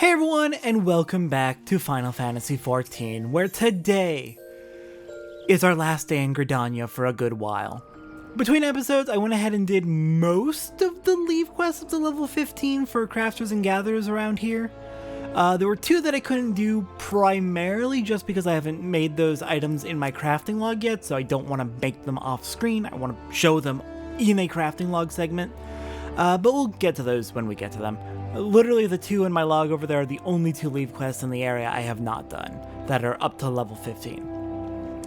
Hey everyone, and welcome back to Final Fantasy XIV, where today is our last day in Gridania for a good while. Between episodes, I went ahead and did most of the leave quests up to level 15 for crafters and gatherers around here. There were two that I couldn't do primarily just because I haven't made those items in my crafting log yet, so I don't want to make them off screen. I want to show them in a crafting log segment, but we'll get to those when we get to them. Literally the two in my log over there are the only two leave quests in the area I have not done that are up to level 15.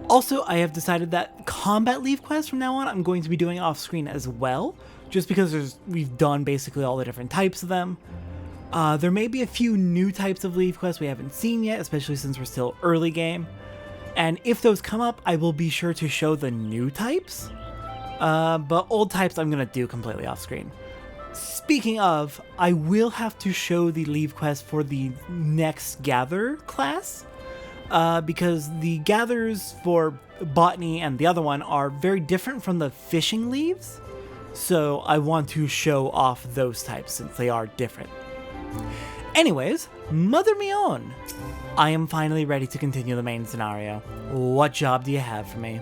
Also, I have decided that combat leave quests from now on I'm going to be doing off screen as well, just because we've done basically all the different types of them. There may be a few new types of leave quests we haven't seen yet, especially since we're still early game. And if those come up, I will be sure to show the new types. But old types I'm going to do completely off screen. Speaking of, I will have to show the leave quest for the next Gatherer class, because the Gatherers for Botany and the other one are very different from the fishing leaves, so I want to show off those types since they are different. Anyways, Mother Miounne, I am finally ready to continue the main scenario. What job do you have for me?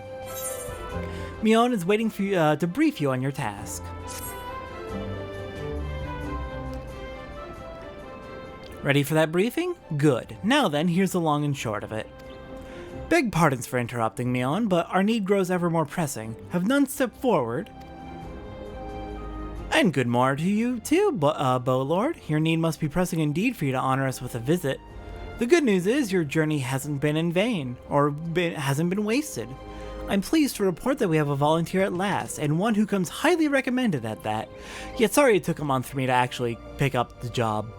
Miounne is waiting for you to brief you on your task. Ready for that briefing? Good. Now then, here's the long and short of it. Beg pardons for interrupting, Miounne, but our need grows ever more pressing. Have none stepped forward? And good morning to you too, Bowlord. Your need must be pressing indeed for you to honor us with a visit. The good news is your journey hasn't been in vain, or hasn't been wasted. I'm pleased to report that we have a volunteer at last, and one who comes highly recommended at that. Yet sorry it took a month for me to actually pick up the job.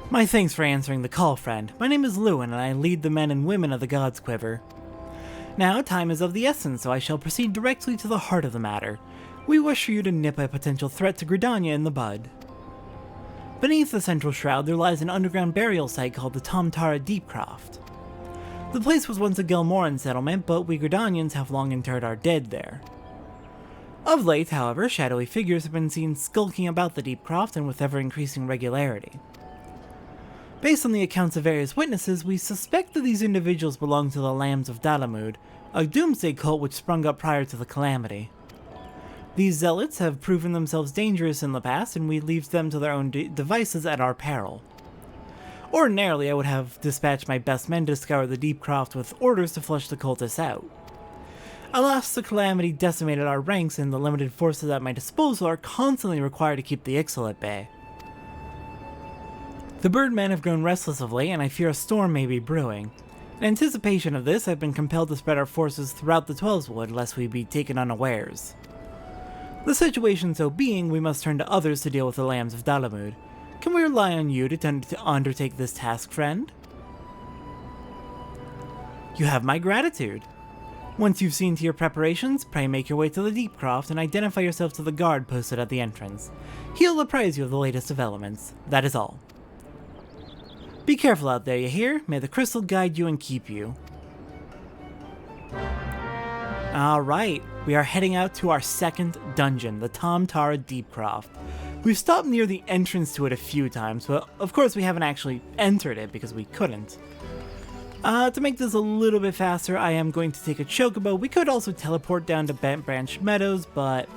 My thanks for answering the call, friend. My name is Lewin, and I lead the men and women of the God's Quiver. Now, time is of the essence, so I shall proceed directly to the heart of the matter. We wish for you to nip a potential threat to Gridania in the bud. Beneath the central shroud, there lies an underground burial site called the Tam-Tara Deepcroft. The place was once a Gelmoran settlement, but we Gridanians have long interred our dead there. Of late, however, shadowy figures have been seen skulking about the Deepcroft and with ever-increasing regularity. Based on the accounts of various witnesses, we suspect that these individuals belong to the Lambs of Dalamud, a doomsday cult which sprung up prior to the Calamity. These zealots have proven themselves dangerous in the past, and we leave them to their own devices at our peril. Ordinarily, I would have dispatched my best men to scour the Deepcroft with orders to flush the cultists out. Alas, the Calamity decimated our ranks, and the limited forces at my disposal are constantly required to keep the Ixal at bay. The birdmen have grown restless of late, and I fear a storm may be brewing. In anticipation of this, I've been compelled to spread our forces throughout the Twelveswood, lest we be taken unawares. The situation so being, we must turn to others to deal with the Lambs of Dalamud. Can we rely on you to undertake this task, friend? You have my gratitude. Once you've seen to your preparations, pray make your way to the Deepcroft and identify yourself to the guard posted at the entrance. He'll apprise you of the latest developments. That is all. Be careful out there, you hear? May the crystal guide you and keep you. Alright, we are heading out to our second dungeon, the Tam-Tara Deepcroft. We've stopped near the entrance to it a few times, but of course we haven't actually entered it because we couldn't. To make this a little bit faster, I am going to take a chocobo. We could also teleport down to Bent Branch Meadows, but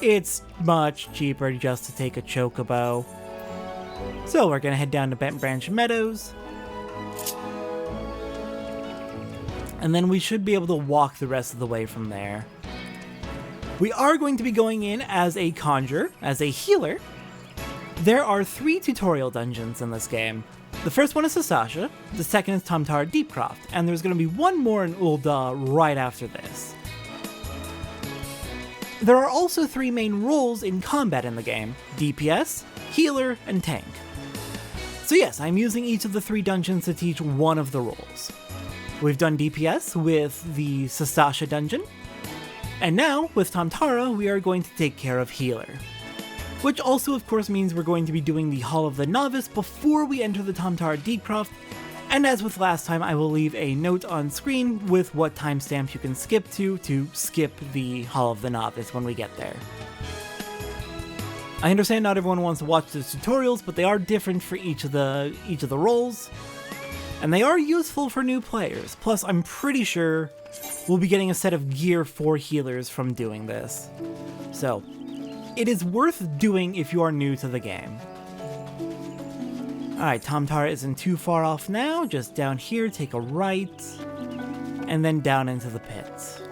it's much cheaper just to take a chocobo. So we're gonna head down to Bent Branch Meadows, and then we should be able to walk the rest of the way from there. We are going to be going in as a conjurer, as a healer. There are 3 tutorial dungeons in this game. The first one is Sasasha, the second is Tam-Tara Deepcroft, and there's gonna be one more in Ul'dah right after this. There are also 3 main roles in combat in the game: DPS, healer, and tank. So yes, I'm using each of the 3 dungeons to teach one of the roles. We've done DPS with the Sasasha dungeon, and now, with Tam-Tara, we are going to take care of healer. Which also of course means we're going to be doing the Hall of the Novice before we enter the Tam-Tara Deepcroft, and as with last time, I will leave a note on screen with what timestamp you can skip to skip the Hall of the Novice when we get there. I understand not everyone wants to watch the tutorials, but they are different for each of the roles, and they are useful for new players. Plus, I'm pretty sure we'll be getting a set of gear for healers from doing this. So, it is worth doing if you are new to the game. Alright, Tam-Tara isn't too far off now. Just down here, take a right, and then down into the pits.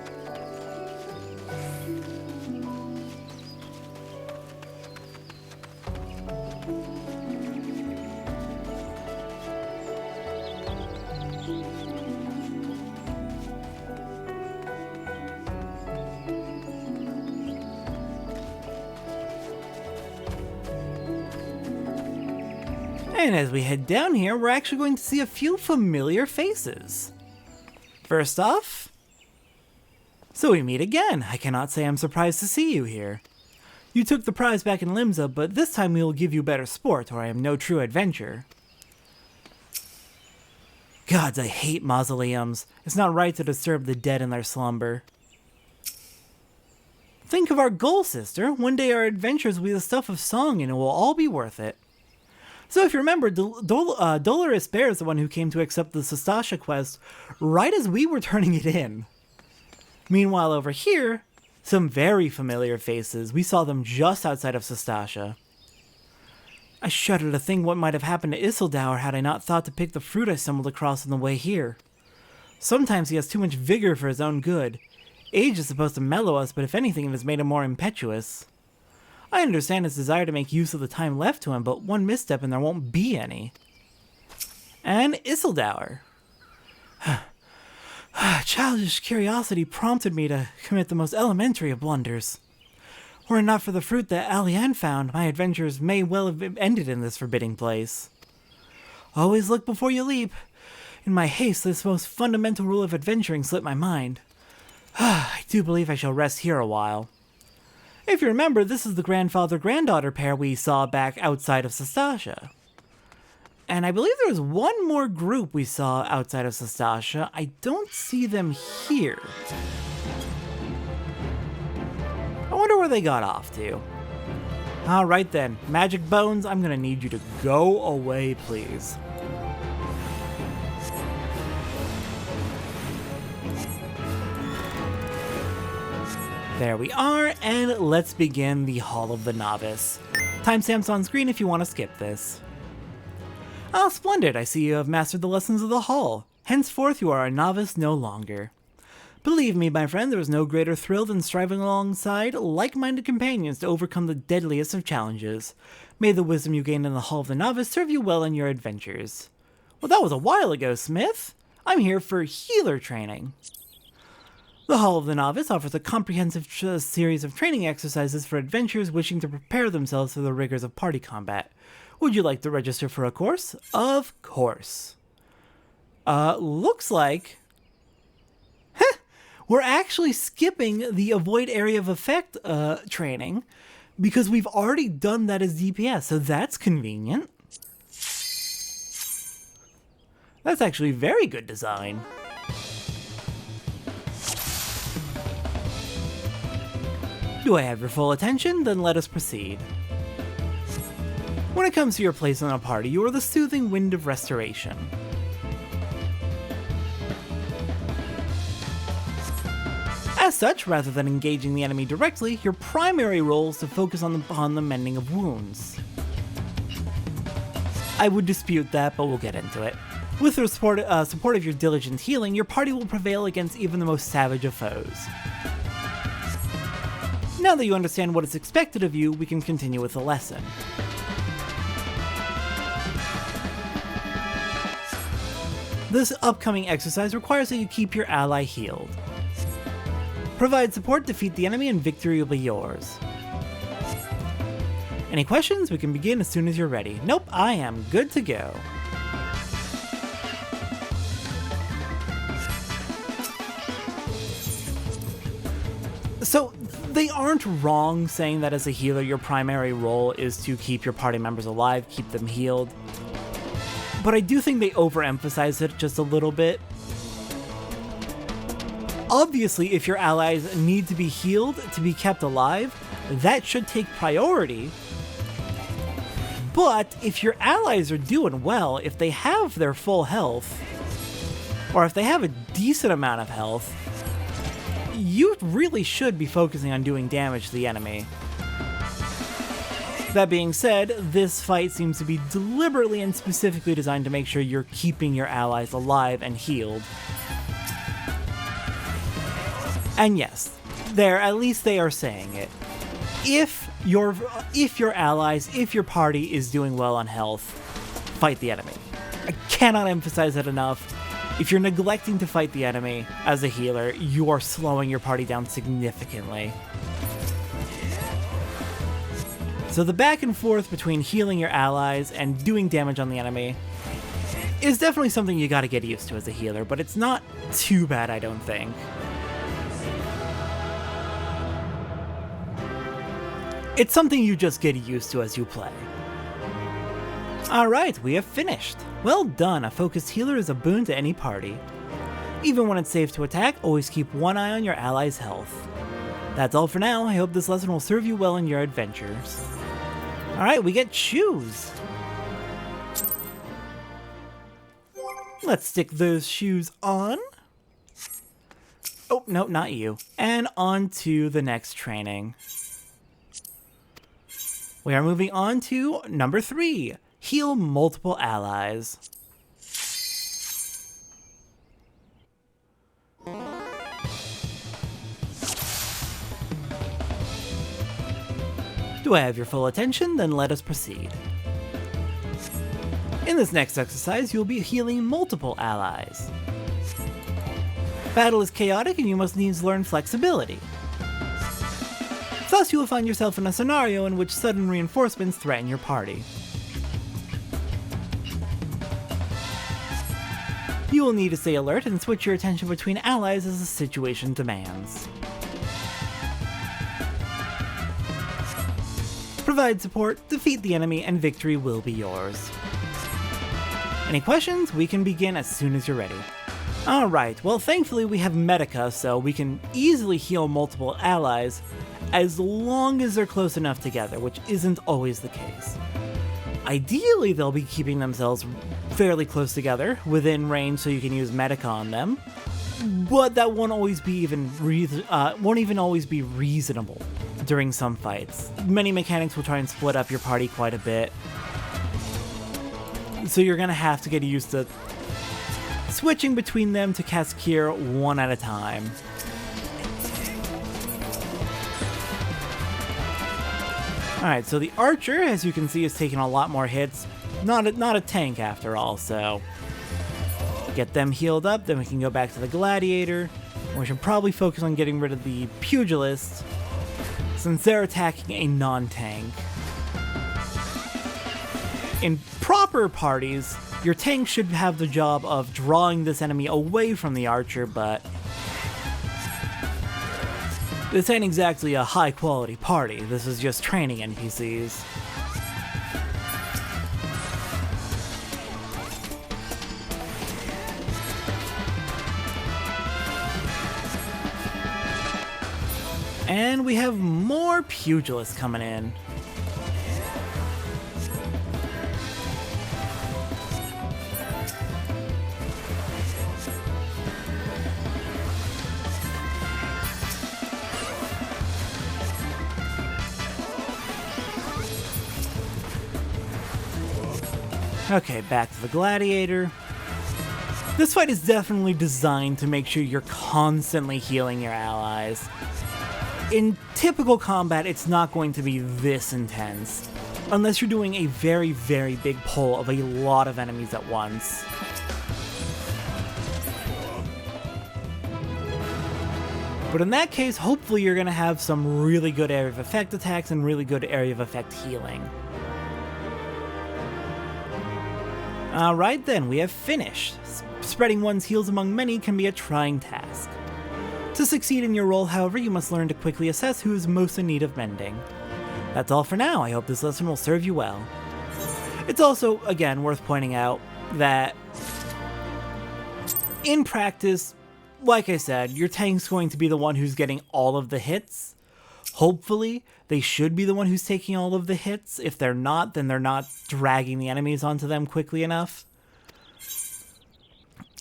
And as we head down here, we're actually going to see a few familiar faces. First off, so we meet again. I cannot say I'm surprised to see you here. You took the prize back in Limsa, but this time we will give you better sport, or I am no true adventurer. Gods, I hate mausoleums. It's not right to disturb the dead in their slumber. Think of our goal, sister. One day our adventures will be the stuff of song, and it will all be worth it. So if you remember, Dolores Bear is the one who came to accept the Sastasha quest right as we were turning it in. Meanwhile over here, some very familiar faces. We saw them just outside of Sastasha. I shudder to think what might have happened to Isildur had I not thought to pick the fruit I stumbled across on the way here. Sometimes he has too much vigor for his own good. Age is supposed to mellow us, but if anything it has made him more impetuous. I understand his desire to make use of the time left to him, but one misstep and there won't be any. And Isildur. Childish curiosity prompted me to commit the most elementary of blunders. Were it not for the fruit that Alianne found, my adventures may well have ended in this forbidding place. Always look before you leap. In my haste, this most fundamental rule of adventuring slipped my mind. I do believe I shall rest here a while. If you remember, this is the grandfather-granddaughter pair we saw back outside of Sastasha. And I believe there was one more group we saw outside of Sastasha. I don't see them here. I wonder where they got off to. Alright then, Magic Bones, I'm gonna need you to go away, please. There we are, and let's begin the Hall of the Novice. Timestamps on screen if you want to skip this. Ah, splendid, I see you have mastered the lessons of the Hall. Henceforth you are a novice no longer. Believe me, my friend, there is no greater thrill than striving alongside like-minded companions to overcome the deadliest of challenges. May the wisdom you gained in the Hall of the Novice serve you well in your adventures. Well, that was a while ago, Smith. I'm here for healer training. The Hall of the Novice offers a comprehensive series of training exercises for adventurers wishing to prepare themselves for the rigors of party combat. Would you like to register for a course? Of course. Looks like... we're actually skipping the Avoid Area of Effect training because we've already done that as DPS, so that's convenient. That's actually very good design. Do I have your full attention? Then let us proceed. When it comes to your place in a party, you are the soothing wind of restoration. As such, rather than engaging the enemy directly, your primary role is to focus on the mending of wounds. I would dispute that, but we'll get into it. With the support of your diligent healing, your party will prevail against even the most savage of foes. Now that you understand what is expected of you, we can continue with the lesson. This upcoming exercise requires that you keep your ally healed. Provide support, defeat the enemy, and victory will be yours. Any questions? We can begin as soon as you're ready. Nope, I am good to go. So, they aren't wrong saying that as a healer, your primary role is to keep your party members alive, keep them healed. But I do think they overemphasize it just a little bit. Obviously, if your allies need to be healed to be kept alive, that should take priority, But if your allies are doing well, if they have their full health, or if they have a decent amount of health, you really should be focusing on doing damage to the enemy. That being said, this fight seems to be deliberately and specifically designed to make sure you're keeping your allies alive and healed. And yes, at least they are saying it. If your allies, if your party is doing well on health, fight the enemy. I cannot emphasize that enough. If you're neglecting to fight the enemy as a healer, you are slowing your party down significantly. So the back and forth between healing your allies and doing damage on the enemy is definitely something you gotta get used to as a healer, but it's not too bad, I don't think. It's something you just get used to as you play. Alright, we have finished. Well done, a focused healer is a boon to any party. Even when it's safe to attack, always keep one eye on your allies' health. That's all for now, I hope this lesson will serve you well in your adventures. Alright, we get shoes. Let's stick those shoes on. Oh, no, not you. And on to the next training. We are moving on to number 3. Heal multiple allies. Do I have your full attention? Then let us proceed. In this next exercise, you'll be healing multiple allies. Battle is chaotic and you must needs learn flexibility. Thus, you will find yourself in a scenario in which sudden reinforcements threaten your party. You will need to stay alert and switch your attention between allies as the situation demands. Provide support, defeat the enemy, and victory will be yours. Any questions? We can begin as soon as you're ready. Alright, well thankfully we have Medica, so we can easily heal multiple allies as long as they're close enough together, which isn't always the case. Ideally, they'll be keeping themselves fairly close together, within range, so you can use Medica on them, but that won't even always be reasonable during some fights. Many mechanics will try and split up your party quite a bit, so you're gonna have to get used to switching between them to cast Cure one at a time. Alright, so the Archer, as you can see, is taking a lot more hits. Not a tank after all, so get them healed up, then we can go back to the Gladiator. We should probably focus on getting rid of the Pugilist, since they're attacking a non-tank. In proper parties, your tank should have the job of drawing this enemy away from the Archer, but this ain't exactly a high-quality party. This is just training NPCs. And we have more Pugilists coming in. Okay, back to the Gladiator. This fight is definitely designed to make sure you're constantly healing your allies. In typical combat, it's not going to be this intense, unless you're doing a very, very big pull of a lot of enemies at once. But in that case, hopefully you're going to have some really good area of effect attacks and really good area of effect healing. Alright then, we have finished. Spreading one's heals among many can be a trying task. To succeed in your role, however, you must learn to quickly assess who is most in need of mending. That's all for now. I hope this lesson will serve you well. It's also, again, worth pointing out that in practice, like I said, your tank's going to be the one who's getting all of the hits, Hopefully, they should be the one who's taking all of the hits. If they're not, then they're not dragging the enemies onto them quickly enough.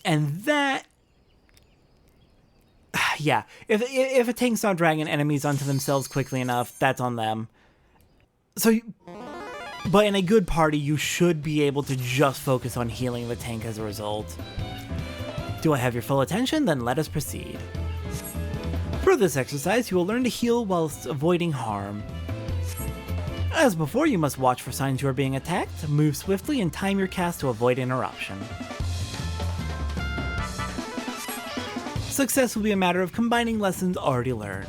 And that... yeah, if a tank's not dragging enemies onto themselves quickly enough, that's on them. So, but in a good party, you should be able to just focus on healing the tank as a result. Do I have your full attention? Then let us proceed. For this exercise, you will learn to heal whilst avoiding harm. As before, you must watch for signs you are being attacked, move swiftly, and time your cast to avoid interruption. Success will be a matter of combining lessons already learned.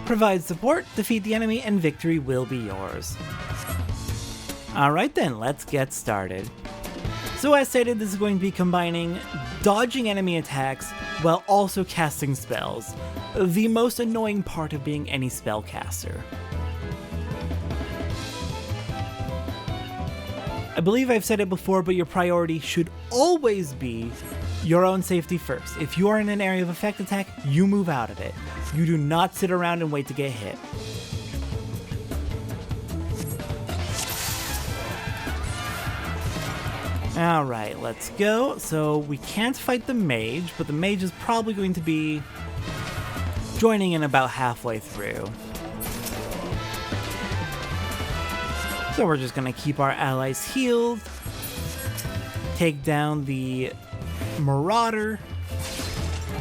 Provide support, defeat the enemy, and victory will be yours. Alright then, let's get started. So as stated, this is going to be combining dodging enemy attacks while also casting spells. The most annoying part of being any spellcaster. I believe I've said it before, but your priority should always be your own safety first. If you are in an area of effect attack, you move out of it. You do not sit around and wait to get hit. Alright, let's go. So we can't fight the mage, but the mage is probably going to be joining in about halfway through. So we're just going to keep our allies healed, take down the Marauder,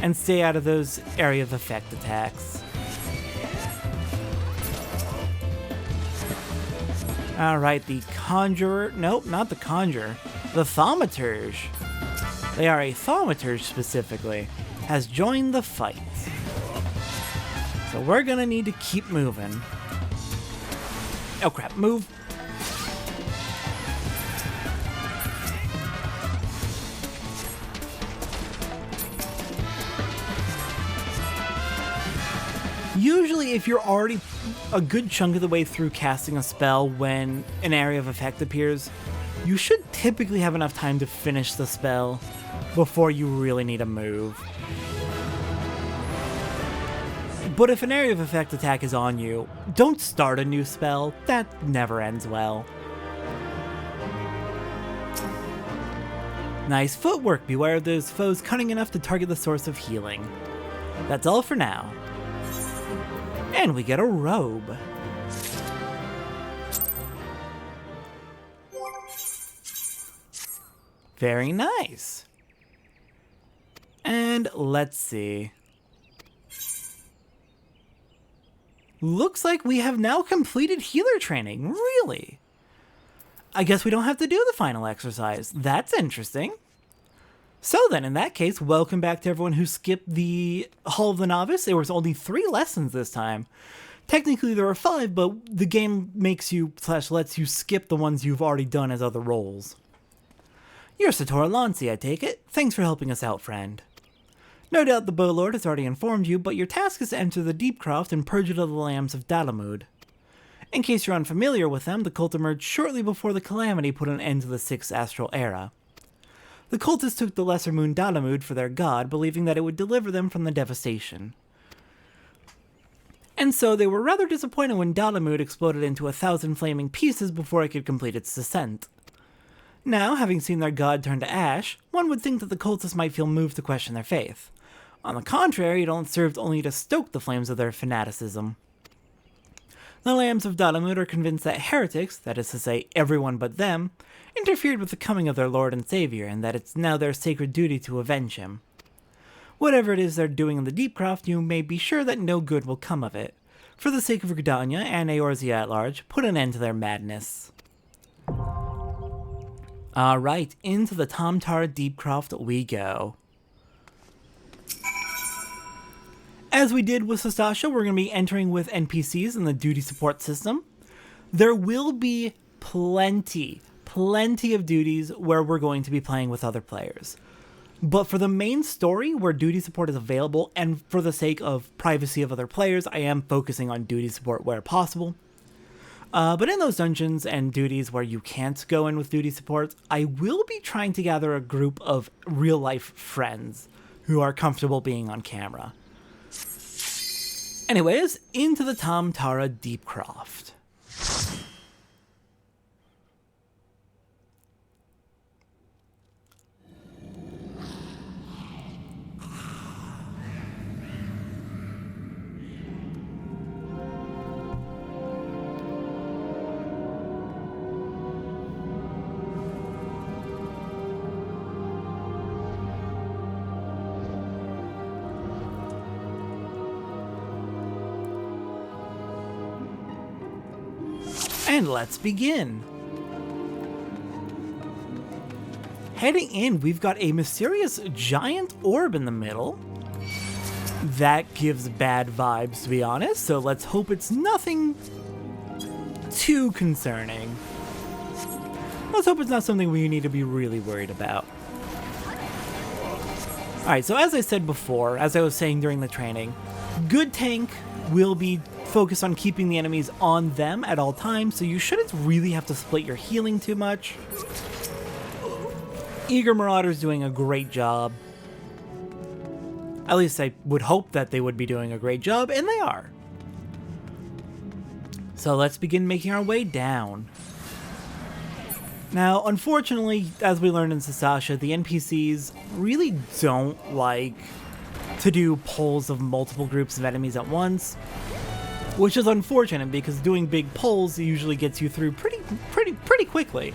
and stay out of those area of effect attacks. Alright, the Conjurer, nope, not the Conjurer, the Thaumaturge, they are a Thaumaturge specifically, has joined the fight. So we're going to need to keep moving. Oh crap, move. Usually, if you're already a good chunk of the way through casting a spell when an area of effect appears, you should typically have enough time to finish the spell before you really need to move. But if an area of effect attack is on you, don't start a new spell. That never ends well. Nice footwork. Beware of those foes cunning enough to target the source of healing. That's all for now. And we get a robe. Very nice. And let's see. Looks like we have now completed healer training. Really? I guess we don't have to do the final exercise. That's interesting. So then, in that case, welcome back to everyone who skipped the Hall of the Novice. There was only 3 lessons this time. Technically, there were 5, but the game makes you, / lets you skip the ones you've already done as other roles. You're Satora Lancy, I take it. Thanks for helping us out, friend. No doubt the Bowlord has already informed you, but your task is to enter the Deepcroft and purge it of the lambs of Dalamud. In case you're unfamiliar with them, the cult emerged shortly before the Calamity put an end to the 6th Astral Era. The cultists took the lesser moon Dalamud for their god, believing that it would deliver them from the devastation. And so they were rather disappointed when Dalamud exploded into 1,000 flaming pieces before it could complete its descent. Now, having seen their god turn to ash, one would think that the cultists might feel moved to question their faith. On the contrary, it served only to stoke the flames of their fanaticism. The Lambs of Dalamud are convinced that heretics, that is to say, everyone but them, interfered with the coming of their Lord and Savior, and that it's now their sacred duty to avenge him. Whatever it is they're doing in the Deepcroft, you may be sure that no good will come of it. For the sake of Gridania and Eorzea at large, put an end to their madness. Alright, into the Tam-Tara Deepcroft we go. As we did with Sastasha, we're going to be entering with NPCs in the duty support system. There will be plenty of duties where we're going to be playing with other players. But for the main story, where duty support is available, and for the sake of privacy of other players, I am focusing on duty support where possible. But in those dungeons and duties where you can't go in with duty support, I will be trying to gather a group of real-life friends who are comfortable being on camera. Anyways, into the Tam-Tara Deepcroft. And let's begin. Heading in, we've got a mysterious giant orb in the middle. That gives bad vibes, to be honest, so let's hope it's nothing too concerning. Let's hope it's not something we need to be really worried about. Alright, so as I said before, as I was saying during the training, good tank will be focused on keeping the enemies on them at all times, so you shouldn't really have to split your healing too much. Eager Marauder's doing a great job. At least I would hope that they would be doing a great job, and they are. So let's begin making our way down. Now, unfortunately, as we learned in Sasasha, the NPCs really don't like to do pulls of multiple groups of enemies at once, which is unfortunate because doing big pulls usually gets you through pretty quickly.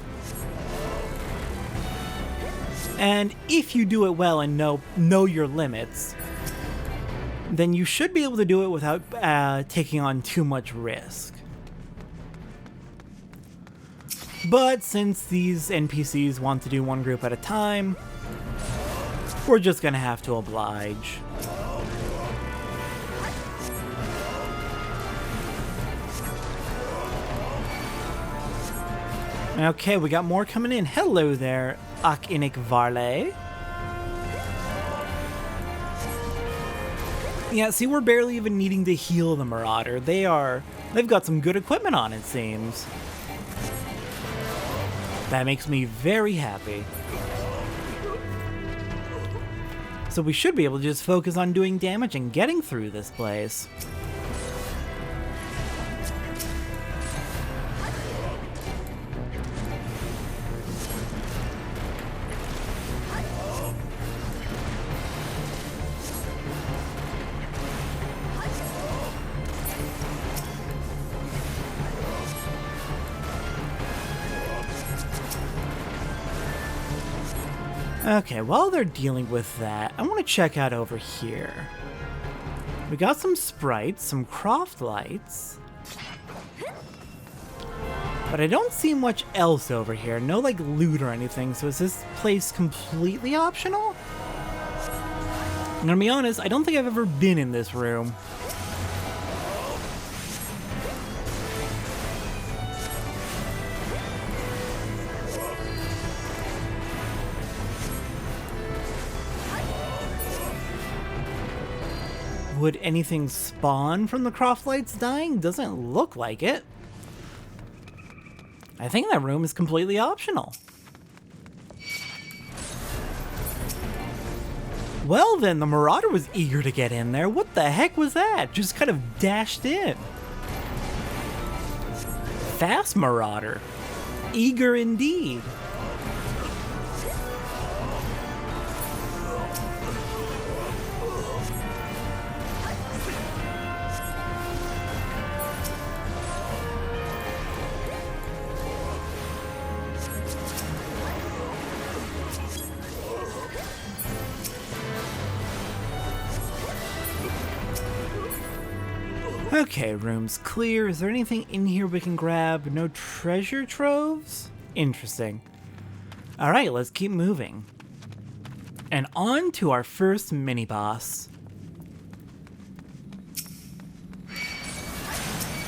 And if you do it well and know your limits, then you should be able to do it without taking on too much risk. But since these NPCs want to do one group at a time, we're just gonna have to oblige. Okay, we got more coming in. Hello there, Akinik Varley. Yeah, see, we're barely even needing to heal the Marauder. They've got some good equipment on, it seems. That makes me very happy. So we should be able to just focus on doing damage and getting through this place. Okay, while they're dealing with that, I want to check out over here. We got some sprites, some croft lights. But I don't see much else over here. No, like, loot or anything, so is this place completely optional? I'm gonna be honest, I don't think I've ever been in this room. Would anything spawn from the croft lights dying? Doesn't look like it. I think that room is completely optional. Well then, the Marauder was eager to get in there. What the heck was that? Just kind of dashed in. Fast Marauder. Eager indeed. Okay, room's clear. Is there anything in here we can grab? No treasure troves? Interesting. Alright, let's keep moving. And on to our first mini-boss.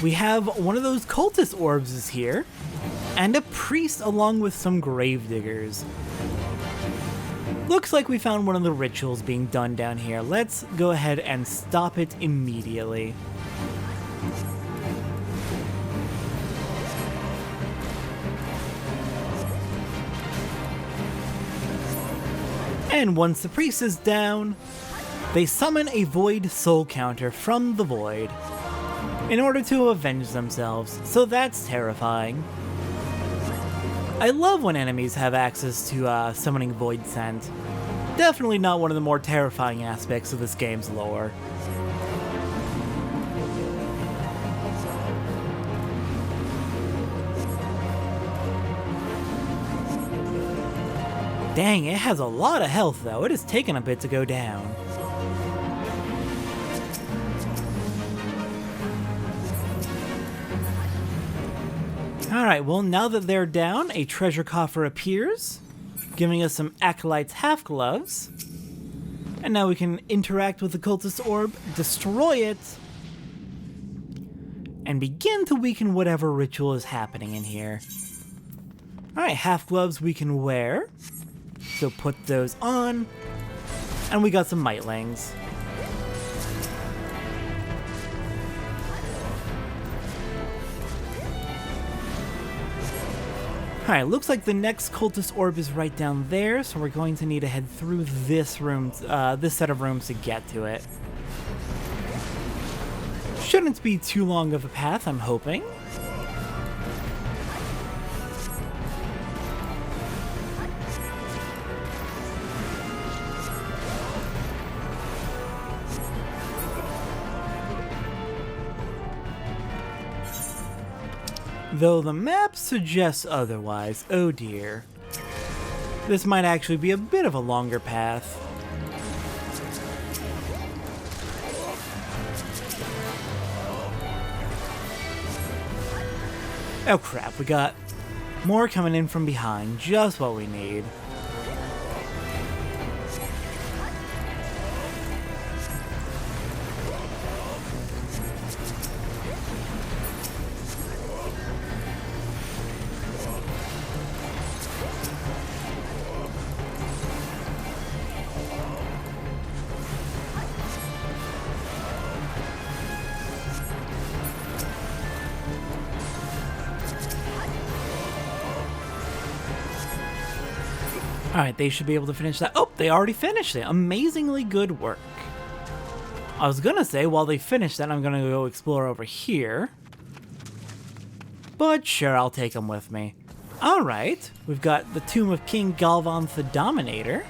We have one of those cultist orbs is here, and a priest along with some gravediggers. Looks like we found one of the rituals being done down here. Let's go ahead and stop it immediately. And once the priest is down, they summon a void soul counter from the void in order to avenge themselves, so that's terrifying. I love when enemies have access to summoning void scent. Definitely not one of the more terrifying aspects of this game's lore. Dang, it has a lot of health though. It has taken a bit to go down. Alright, well now that they're down, a treasure coffer appears, giving us some Acolyte's half gloves. And now we can interact with the cultist orb, destroy it, and begin to weaken whatever ritual is happening in here. Alright, half gloves we can wear. So put those on, and we got some mightlings. Alright, looks like the next cultist orb is right down there, so we're going to need to head through this room, this set of rooms to get to it. Shouldn't be too long of a path, I'm hoping. Though the map suggests otherwise, oh dear. This might actually be a bit of a longer path. Oh crap, we got more coming in from behind, just what we need. Alright, they should be able to finish that. Oh, they already finished it. Amazingly good work. I was gonna say, while they finish that, I'm gonna go explore over here. But sure, I'll take them with me. Alright, we've got the Tomb of King Galvanth the Dominator.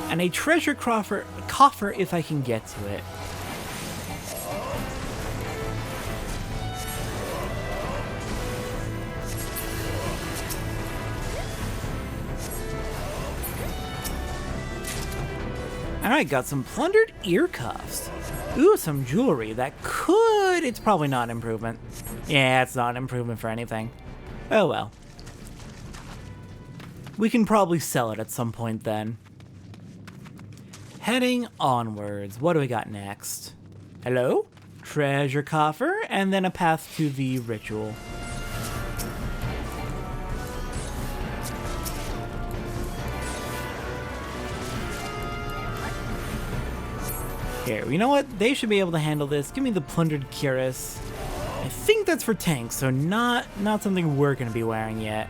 And a treasure coffer if I can get to it. Alright, got some plundered ear cuffs. Ooh, some jewelry that could... It's probably not an improvement. Yeah, it's not an improvement for anything. Oh well. We can probably sell it at some point then. Heading onwards. What do we got next? Hello? Treasure coffer, and then a path to the ritual. Here, you know what? They should be able to handle this. Give me the plundered cuirass. I think that's for tanks, so not something we're going to be wearing yet.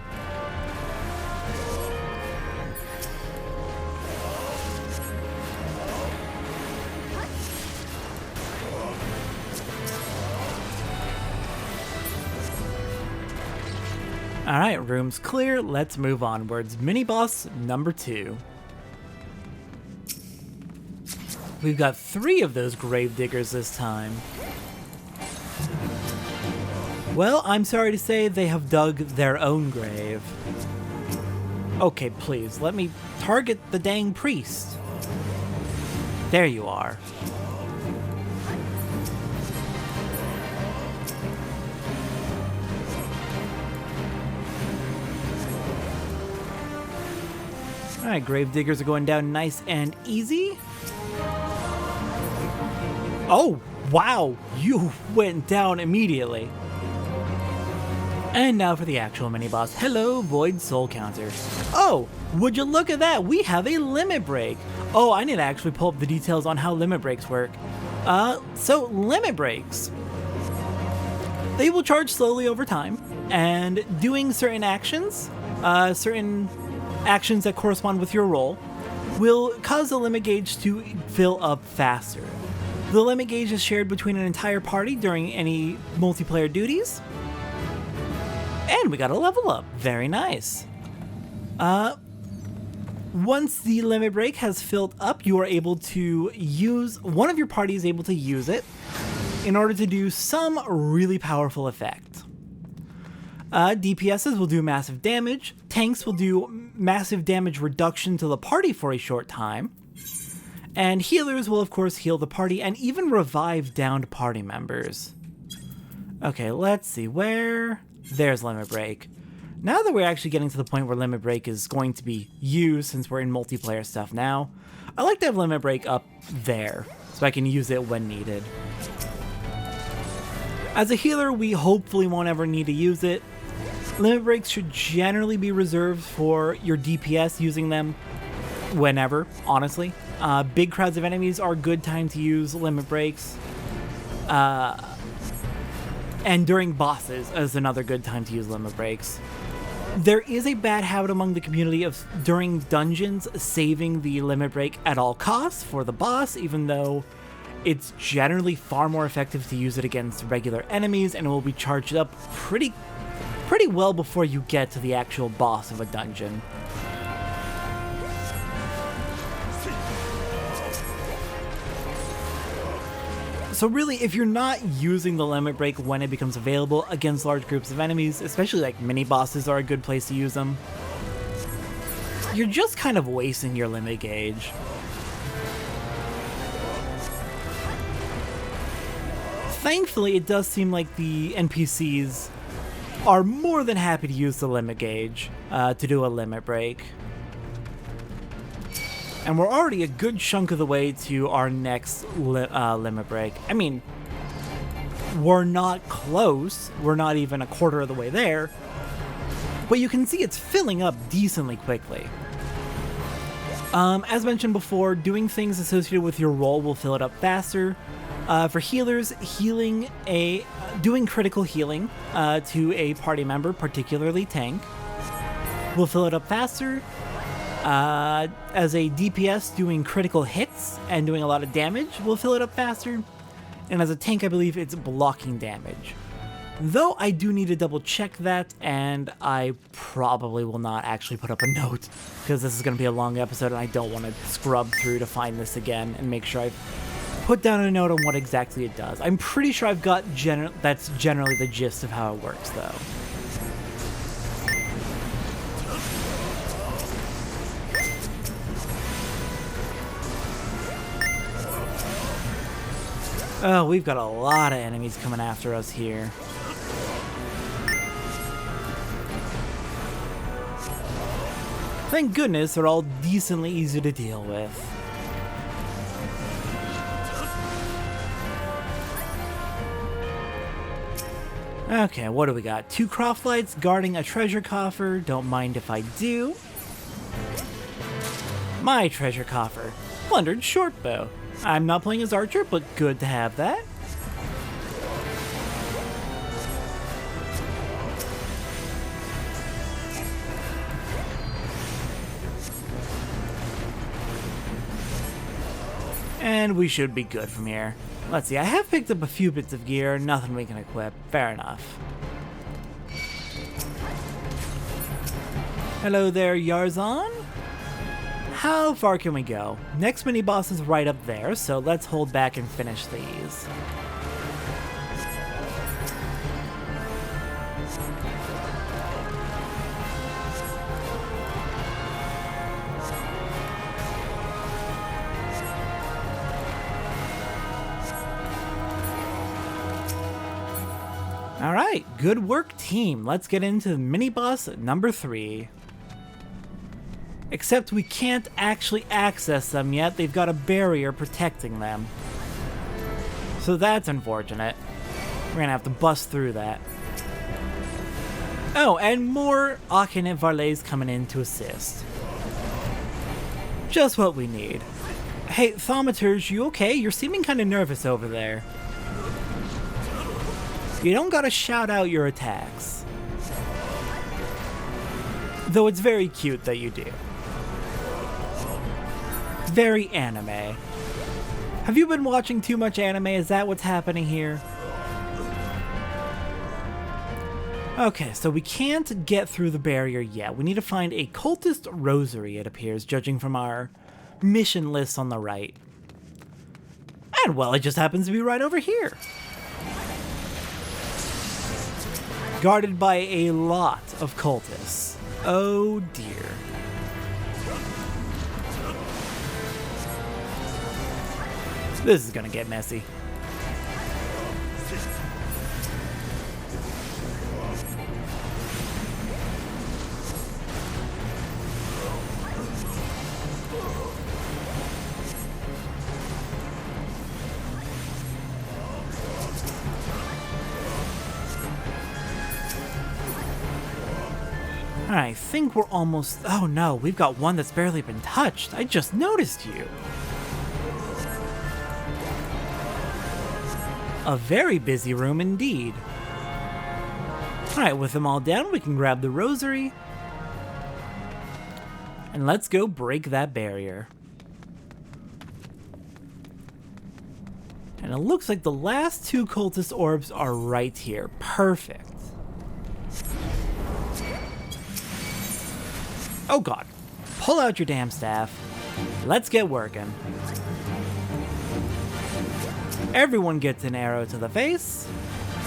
Alright, room's clear. Let's move onwards. Mini-boss number 2. We've got 3 of those grave diggers this time. Well, I'm sorry to say they have dug their own grave. Okay, please, let me target the dang priest. There you are. Alright, grave diggers are going down nice and easy. Oh, wow, you went down immediately. And now for the actual mini-boss. Hello, Void Soul Counter. Oh, would you look at that? We have a limit break. Oh, I need to actually pull up the details on how limit breaks work. So limit breaks. They will charge slowly over time, and doing certain actions, certain actions that correspond with your role will cause the limit gauge to fill up faster. The limit gauge is shared between an entire party during any multiplayer duties. And we got a level up. Very nice. Once the limit break has filled up, you are able to use, one of your party is able to use it in order to do some really powerful effect. DPSs will do massive damage, tanks will do massive damage reduction to the party for a short time, and healers will of course heal the party and even revive downed party members. Okay, let's see, there's limit break. Now that we're actually getting to the point where limit break is going to be used, since we're in multiplayer stuff now, I like to have limit break up there so I can use it when needed. As a healer, we hopefully won't ever need to use it. Limit breaks should generally be reserved for your DPS using them whenever, honestly. Big crowds of enemies are a good time to use limit breaks. And during bosses is another good time to use limit breaks. There is a bad habit among the community of, during dungeons, saving the limit break at all costs for the boss, even though it's generally far more effective to use it against regular enemies, and it will be charged up pretty well before you get to the actual boss of a dungeon. So really, if you're not using the limit break when it becomes available against large groups of enemies, especially like mini bosses are a good place to use them, you're just kind of wasting your limit gauge. Thankfully, it does seem like the NPCs are more than happy to use the limit gauge to do a limit break. And we're already a good chunk of the way to our next limit break. I mean, we're not close. We're not even a quarter of the way there. But you can see it's filling up decently quickly. As mentioned before, doing things associated with your role will fill it up faster. For healers, doing critical healing to a party member, particularly tank, will fill it up faster. As a DPS, doing critical hits and doing a lot of damage will fill it up faster. And as a tank, I believe it's blocking damage. Though I do need to double check that, and I probably will not actually put up a note, because this is going to be a long episode and I don't want to scrub through to find this again and make sure I've put down a note on what exactly it does. I'm pretty sure I've got that's generally the gist of how it works, though. Oh, we've got a lot of enemies coming after us here. Thank goodness they're all decently easy to deal with. Okay, what do we got? 2 Croft Lights guarding a treasure coffer. Don't mind if I do. My treasure coffer. Plundered shortbow. I'm not playing as Archer, but good to have that. And we should be good from here. Let's see, I have picked up a few bits of gear, nothing we can equip. Fair enough. Hello there, Yarzan. How far can we go? Next mini boss is right up there, so let's hold back and finish these. Alright, good work, team. Let's get into mini boss number 3. Except we can't actually access them yet. They've got a barrier protecting them. So that's unfortunate. We're gonna have to bust through that. Oh, and more Aachen and Varlets coming in to assist. Just what we need. Hey, Thaumaturge, you okay? You're seeming kind of nervous over there. You don't gotta shout out your attacks. Though it's very cute that you do. Very anime. Have you been watching too much anime? Is that what's happening here? Okay, so we can't get through the barrier yet. We need to find a cultist rosary, it appears, judging from our mission list on the right. And, well, it just happens to be right over here. Guarded by a lot of cultists. Oh, dear. This is gonna get messy. I think we're almost... Oh no, we've got one that's barely been touched. I just noticed you. A very busy room indeed. Alright, with them all down, we can grab the rosary. And let's go break that barrier. And it looks like the last two cultist orbs are right here. Perfect. Oh god. Pull out your damn staff. Let's get working. Everyone gets an arrow to the face.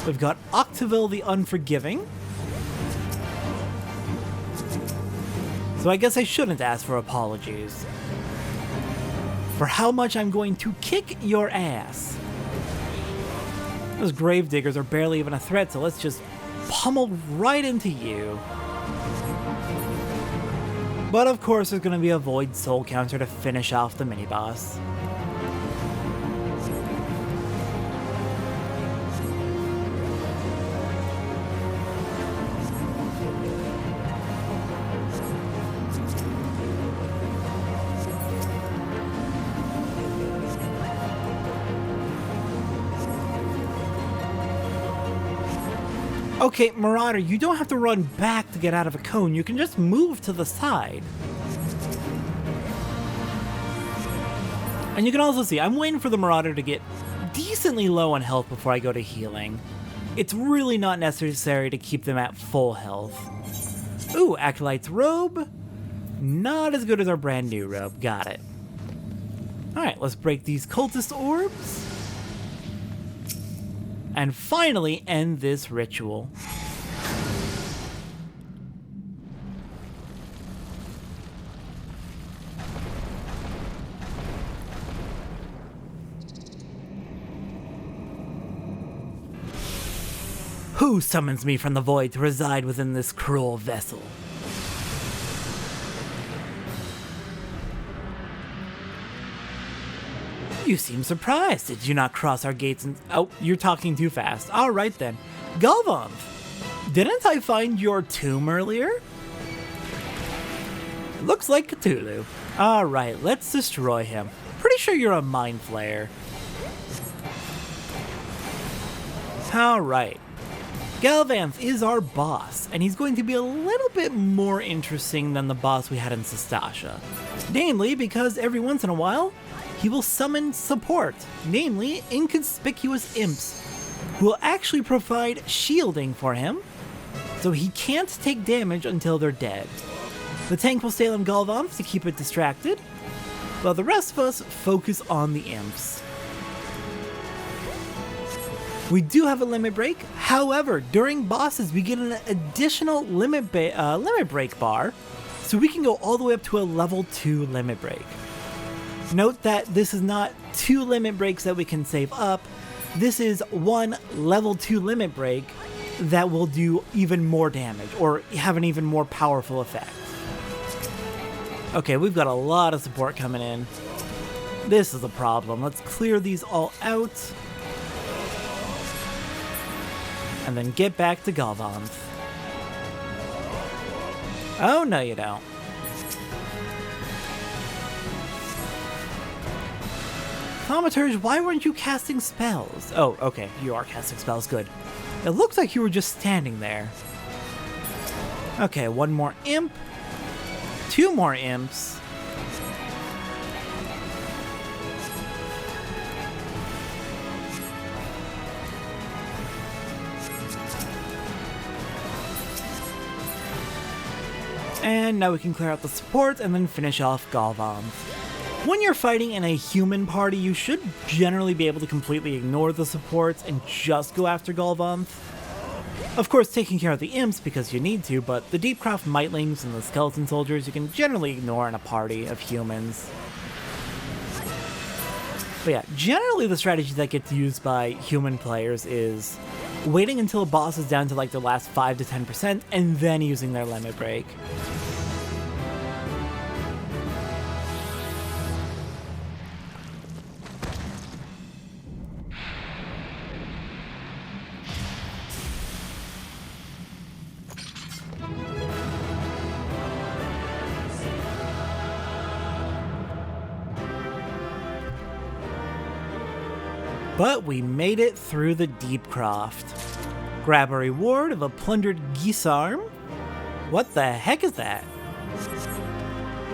We've got Octaville the Unforgiving. So I guess I shouldn't ask for apologies for how much I'm going to kick your ass. Those gravediggers are barely even a threat, so let's just pummel right into you. But of course there's going to be a void soul counter to finish off the mini-boss. Okay, Marauder, you don't have to run back to get out of a cone. You can just move to the side. And you can also see, I'm waiting for the Marauder to get decently low on health before I go to healing. It's really not necessary to keep them at full health. Ooh, Acolyte's robe. Not as good as our brand new robe. Got it. Alright, let's break these cultist orbs. And finally end this ritual. Who summons me from the void to reside within this cruel vessel? You seem surprised. Did you not cross our gates and... Oh, you're talking too fast. Alright then. Galvanth! Didn't I find your tomb earlier? Looks like Cthulhu. Alright, let's destroy him. Pretty sure you're a mind flayer. Alright. Galvanth is our boss, and he's going to be a little bit more interesting than the boss we had in Sastasha. Namely, because every once in a while, he will summon support, namely inconspicuous imps, who will actually provide shielding for him, so he can't take damage until they're dead. The tank will stay on Galvanth to keep it distracted, while the rest of us focus on the imps. We do have a limit break, however, during bosses we get an additional limit break bar, so we can go all the way up to a level 2 limit break. Note that this is not 2 limit breaks that we can save up. This is 1 level 2 limit break that will do even more damage or have an even more powerful effect. Okay, we've got a lot of support coming in. This is a problem. Let's clear these all out. And then get back to Galvanth. Oh, no you don't. Thaumaturge, why weren't you casting spells? Oh, okay, you are casting spells, good. It looks like you were just standing there. Okay, one more imp, 2 more imps. And now we can clear out the support and then finish off Galvanth. When you're fighting in a human party, you should generally be able to completely ignore the supports and just go after Galvanth. Of course, taking care of the imps because you need to, but the Deepcroft Mightlings and the Skeleton Soldiers you can generally ignore in a party of humans. But yeah, generally the strategy that gets used by human players is waiting until a boss is down to like their last 5 to 10% and then using their limit break. But we made it through the Deepcroft. Grab a reward of a plundered geese arm? What the heck is that?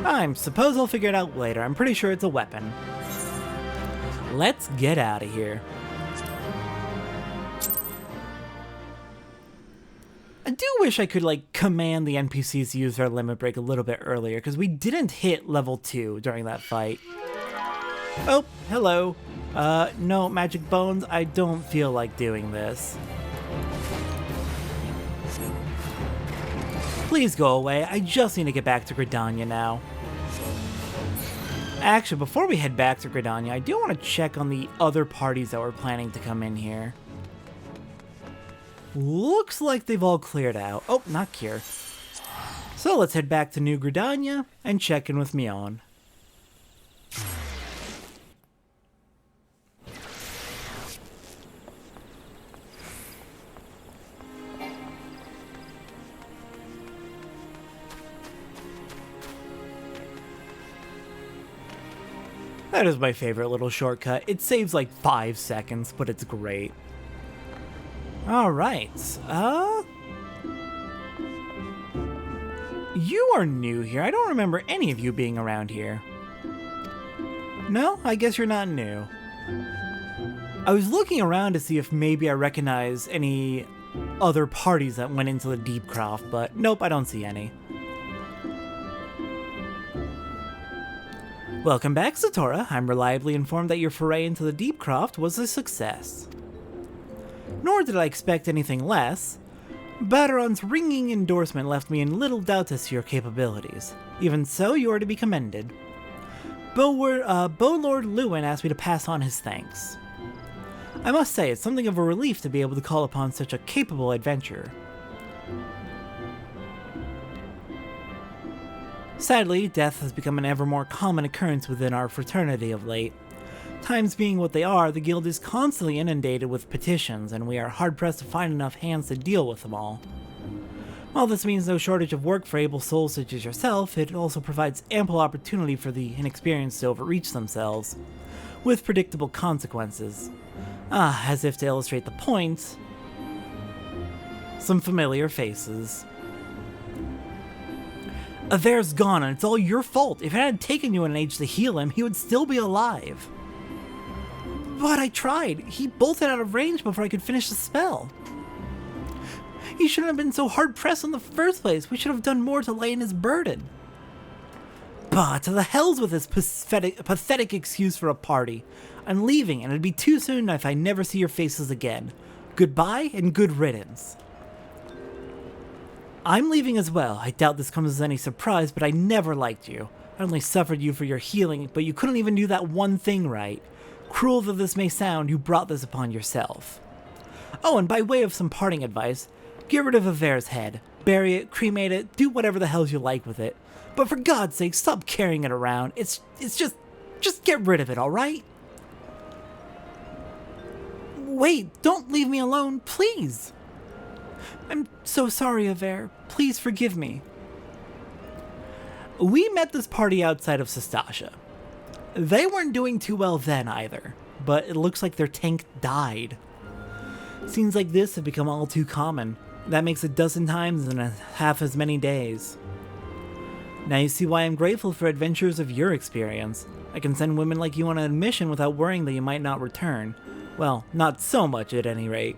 I suppose I'll figure it out later. I'm pretty sure it's a weapon. Let's get out of here. I do wish I could, like, command the NPCs to use their limit break a little bit earlier, because we didn't hit level 2 during that fight. Oh, hello. No, Magic Bones, I don't feel like doing this. Please go away, I just need to get back to Gridania now. Actually, before we head back to Gridania, I do want to check on the other parties that were planning to come in here. Looks like they've all cleared out. Oh, not Kier. So let's head back to New Gridania and check in with Miounne. That is my favorite little shortcut. It saves like 5 seconds, but it's great. Alright, you are new here. I don't remember any of you being around here. No, I guess you're not new. I was looking around to see if maybe I recognize any other parties that went into the Deepcroft, but nope, I don't see any. Welcome back, Satora. I'm reliably informed that your foray into the Deepcroft was a success. Nor did I expect anything less. Baderon's ringing endorsement left me in little doubt as to your capabilities. Even so, you are to be commended. Bowlord Lewin asked me to pass on his thanks. I must say, it's something of a relief to be able to call upon such a capable adventurer. Sadly, death has become an ever more common occurrence within our fraternity of late. Times being what they are, the guild is constantly inundated with petitions, and we are hard-pressed to find enough hands to deal with them all. While this means no shortage of work for able souls such as yourself, it also provides ample opportunity for the inexperienced to overreach themselves, with predictable consequences. As if to illustrate the point, some familiar faces. Aver's gone, and it's all your fault. If it had taken you an age to heal him, he would still be alive. But I tried. He bolted out of range before I could finish the spell. He shouldn't have been so hard-pressed in the first place. We should have done more to lighten his burden. Bah, to the hells with this pathetic excuse for a party. I'm leaving, and it'd be too soon if I never see your faces again. Goodbye, and good riddance. I'm leaving as well. I doubt this comes as any surprise, but I never liked you. I only suffered you for your healing, but you couldn't even do that one thing right. Cruel though this may sound, you brought this upon yourself. Oh, and by way of some parting advice, get rid of Aver's head. Bury it, cremate it, do whatever the hell you like with it. But for God's sake, stop carrying it around. It's just get rid of it, alright? Wait, don't leave me alone, please! I'm so sorry, Aver. Please forgive me. We met this party outside of Sastasha. They weren't doing too well then either, but it looks like their tank died. Scenes like this have become all too common. That makes 12 times in half as many days. Now you see why I'm grateful for adventures of your experience. I can send women like you on a mission without worrying that you might not return. Well, not so much at any rate.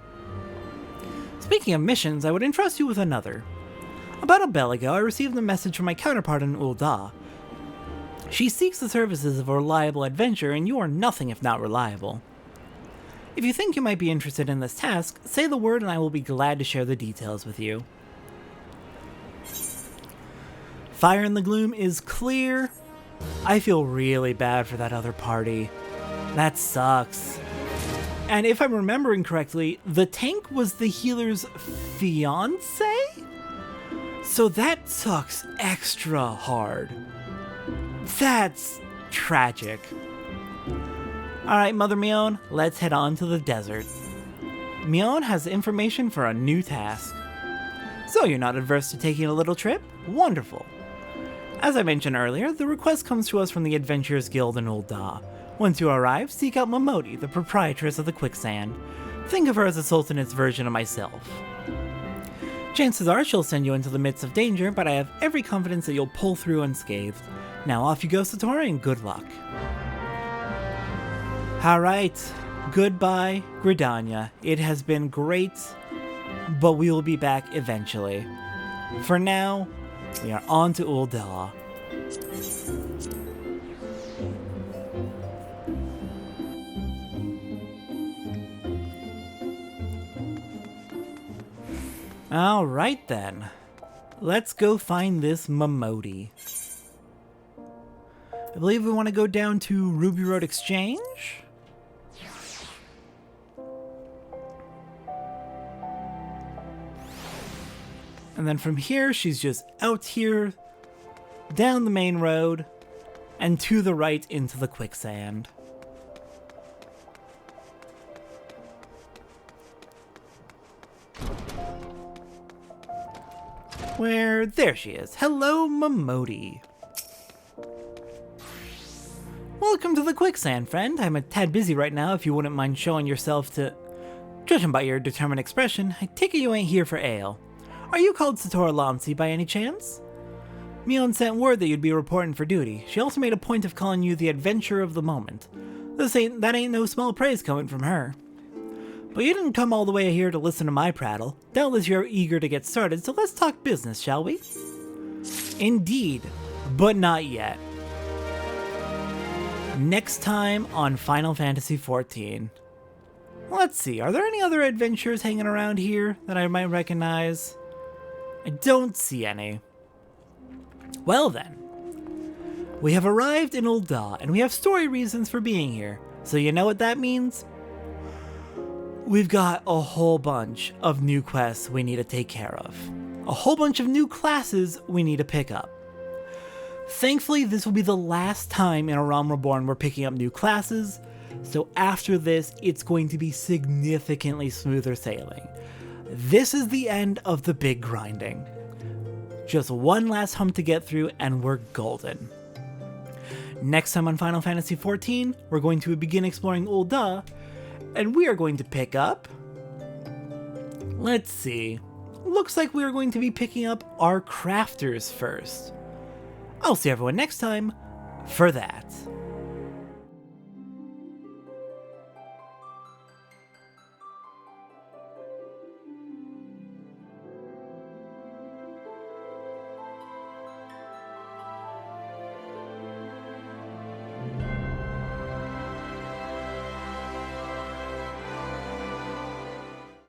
Speaking of missions, I would entrust you with another. About a bell ago, I received a message from my counterpart in Ul'dah. She seeks the services of a reliable adventurer, and you are nothing if not reliable. If you think you might be interested in this task, say the word and I will be glad to share the details with you. Fire in the Gloom is clear. I feel really bad for that other party. That sucks. And if I'm remembering correctly, the tank was the healer's fiancé? So that sucks extra hard. That's tragic. Alright, Mother Miounne, let's head on to the desert. Miounne has information for a new task. So you're not adverse to taking a little trip? Wonderful. As I mentioned earlier, the request comes to us from the Adventurers Guild in Ul'dah. Once you arrive, seek out Momodi, the proprietress of the Quicksand. Think of her as a sultanate version of myself. Chances are she'll send you into the midst of danger, but I have every confidence that you'll pull through unscathed. Now off you go, Satora, and good luck. Alright, goodbye, Gridania. It has been great, but we will be back eventually. For now, we are on to Ul'dah. Alright then, let's go find this Momodi. I believe we want to go down to Ruby Road Exchange? And then from here, she's just out here, down the main road, and to the right into the quicksand. Where, there she is. Hello, Momodi. Welcome to the quicksand, friend. I'm a tad busy right now, if you wouldn't mind showing yourself to... Judging by your determined expression, I take it you ain't here for ale. Are you called Satora Lancy by any chance? Miounne sent word that you'd be reporting for duty. She also made a point of calling you the adventurer of the moment. That ain't no small praise coming from her. But you didn't come all the way here to listen to my prattle. Doubtless you're eager to get started, so let's talk business, shall we? Indeed, but not yet. Next time on Final Fantasy XIV. Let's see, are there any other adventurers hanging around here that I might recognize? I don't see any. Well then, we have arrived in Ul'dah, and we have story reasons for being here. So you know what that means? We've got a whole bunch of new quests we need to take care of. A whole bunch of new classes we need to pick up. Thankfully, this will be the last time in A Realm Reborn we're picking up new classes, so after this, it's going to be significantly smoother sailing. This is the end of the big grinding. Just one last hump to get through and we're golden. Next time on Final Fantasy XIV, we're going to begin exploring Ul'dah, and we are going to pick up... Let's see. Looks like we are going to be picking up our crafters first. I'll see everyone next time for that.